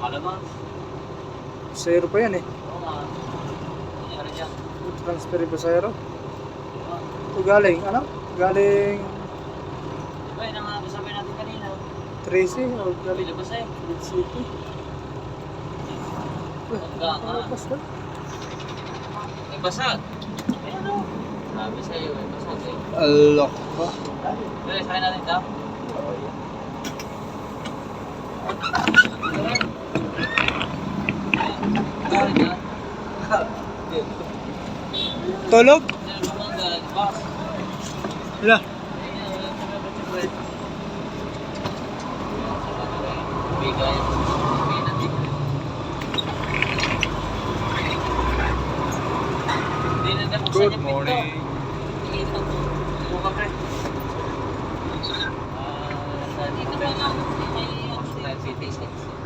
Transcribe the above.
Alamang. Zero pa yan eh. Oo nga. Nangyari dyan. Transfer yung pasahero. Oo. Ito galing, ano? Galing Diba yun ang kasabay natin kanina? Tracy o galing Ilabas eh. Red City. Hanggang nga. Labas ba? May basag. Ayan o. Sabi sa'yo, may basag eh. Alok ba? Dali, sakay natin ito. Tulog? Wala. Good morning. Dito ba lang? May taste.